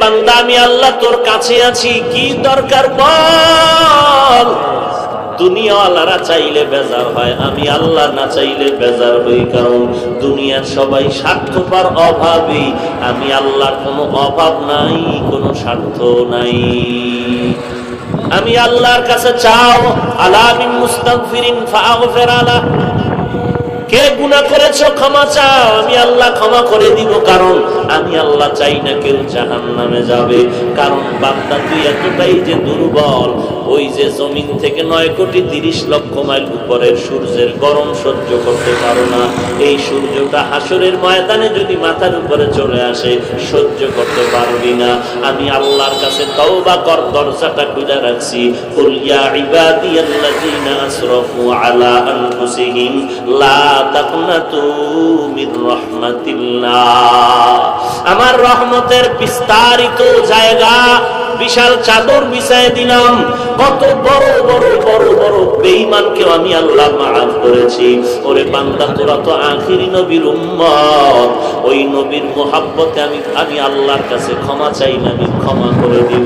বান্দা আমি আল্লাহ তোর কাছে আছি, কি দরকার বল। দুনিয়াওয়ালারা চাইলে বেজার হয়, আমি আল্লাহ না চাইলে বেজার হই, কারণ দুনিয়ার সবাই স্বার্থপর অভাবী, আমি আল্লাহর কোনো অভাব নাই, কোনো স্বার্থ নাই। আমি আল্লাহর কাছে চাও, আলা মিন মুস্তাগফিরিন ফাগফির আলা, কে গুনাহ করেছো ক্ষমা চাও, আমি আল্লাহ ক্ষমা করে দিব, কারণ আমি আল্লাহ চাই না কেউ জাহান্নামে যাবে। কারণ বান্দা তুই এতটাই যে দুর্বল, ওই যে জমিন থেকে 9,30,00,000 মাইল উপরের সূর্যের গরম সহ্য করতে পারো না, এই সূর্যটা হাসরের ময়দানে যদি মাথার উপরে চলে আসে সহ্য করতে পারবি না। আমি আল্লাহর কাছে তওবা কর, দরজাটা খুলে রাখছি, কুল ইয়া ইবাদিয়াল্লাযীনা আসরাফু আলা আনফুসিহিম লা তাকনাতু মির রাহমাতিল্লাহ। আমার রহমতের বিস্তারিত জায়গা, বিশাল চাদর বিছায় দিলাম, কত বড় বড় বড় বড় বেঈমানকেও আমি আল্লাহ মাফ করেছি। ওরে বান্দা, তোরা তো আখিরি নবীর উম্মত, ওই নবীর মোহাব্বতে আমি আল্লাহর কাছে ক্ষমা চাই না, আমি ক্ষমা করে দিব।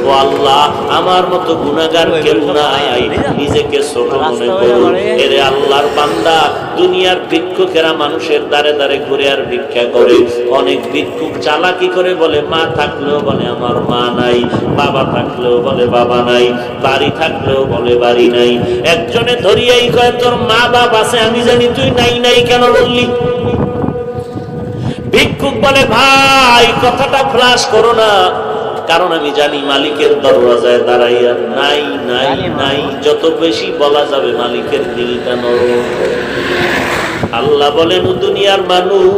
ও আল্লাহ, আমার মতো গুনাহগার কেউ নাই, নিজেকে ছোট মনে করো। এরে আল্লাহর বান্দা, দুনিয়ার ভিক্ষুকেরা মানুষের দ্বারে দ্বারে ঘুরে আর ভিক্ষা করে। অনেক ভিক্ষুক চালাকি করে বলে মা থাকলেও বলে আমার মা নাই, বাবা থাকলেও বলে বাবা নাই, বাড়ি থাকলেও বলে বাড়ি নাই। একজনে ধরিয়াই কয় তোর মা বাবা আছে, আমি জানি তুই নাই নাই কেন বললি। ভিক্ষুক বলে ভাই কথাটা ফ্লাশ করো না, কারণ আমি জানি মালিকের দরওয়াজায় দাঁড়াইয়া নাই নাই নাই যত বেশি বলা যাবে মালিকের দিলটা নরম। আল্লাহ বলেন দুনিয়ার মানুষ,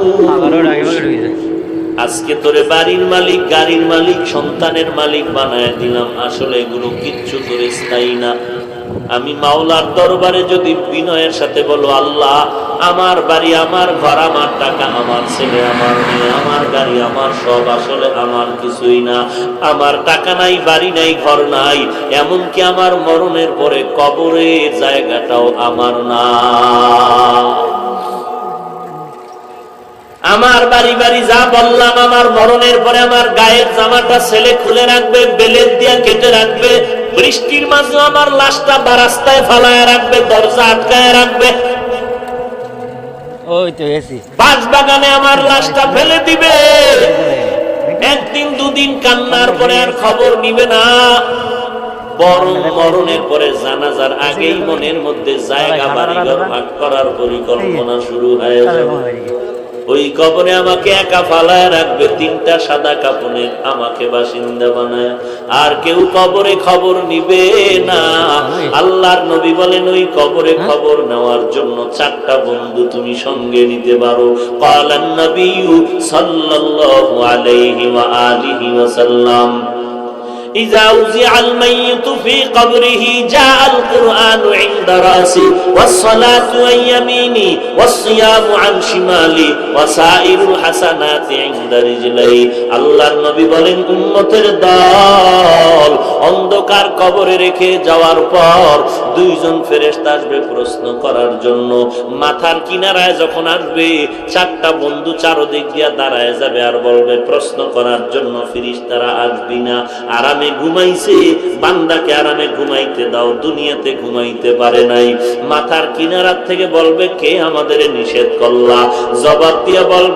আজকে তোরে বাড়ির মালিক, গাড়ির মালিক, সন্তানের মালিক বানায় দিলাম, আসলে এগুলো কিচ্ছু তোর স্থায়ী না। আমি মাওলার দরবারে যদি বিনয়ের সাথে বলো আল্লাহ আমার বাড়ি, আমার ঘর, আমার টাকা, আমার ছেলে, আমার মেয়ে, আমার গাড়ি, আমার সব আসলে আমার কিছুই না। আমার টাকা নাই, বাড়ি নাই, ঘর নাই, এমনকি আমার মরণের পরে কবরের জায়গাটাও আমার না। আমার বাড়ি বাড়ি যা বললাম, আমার মরণের পরে আমার গায়ের জামাটা ছেলে খুলে রাখবে, বেলেট দিয়া কেটে রাখবে, বৃষ্টির মাঝে আমার লাশটা রাস্তায় ফালায় রাখবে, দরজা আটকায় রাখবে, ওই তো এসি বাস বাগানে আমার লাশটা ফেলে দিবে। একদিন দুদিন কান্নার পরে আর খবর নিবে না, বরং মরণের পরে জানাজার আগেই মনের মধ্যে জায়গা বাড়িঘর ভাগ করার পরিকল্পনা শুরু হয়ে যাবে। ওই কবরে আমাকে একা ফালায় রাখবে, 3টা সাদা কাপড়ে আমাকে বাসিন্দা বানায়, আর কেউ কবরে খবর নিবে না। আল্লাহর নবী বলেন ওই কবরে খবর নেওয়ার জন্য 4টা বন্ধু তুমি সঙ্গে নিতে পারো। ক্বালান নবিয়্যু সাল্লাল্লাহু আলাইহি ওয়া আলিহি ওয়াসাল্লাম إذا وزع الميت في قبره جاء القرآن عند رأسي والصلاة عن يميني والصيام عن شمالي وسائر الحسنات عند رجلي। আল্লাহর নবী বলেন উম্মতের দল অন্ধকার কবরে রেখে যাওয়ার পর 2জন ফেরেশতা আসবে প্রশ্ন করার জন্য। মাথার কিনারায় যখন আসবে 4টা বন্ধু চারদিক দিয়া দাঁড়ায় যাবে আর বলবে প্রশ্ন করার জন্য ফেরেশতারা আসবি না, আরামে ঘুমাইছে, বান্দাকে আরামে ঘুমাইতে দাও, দুনিয়াতে ঘুমাইতে পারে নাই। মাথার কিনারার থেকে বলবে কে আমাদের নিষেধ করলা, জবাব দিয়া বলবে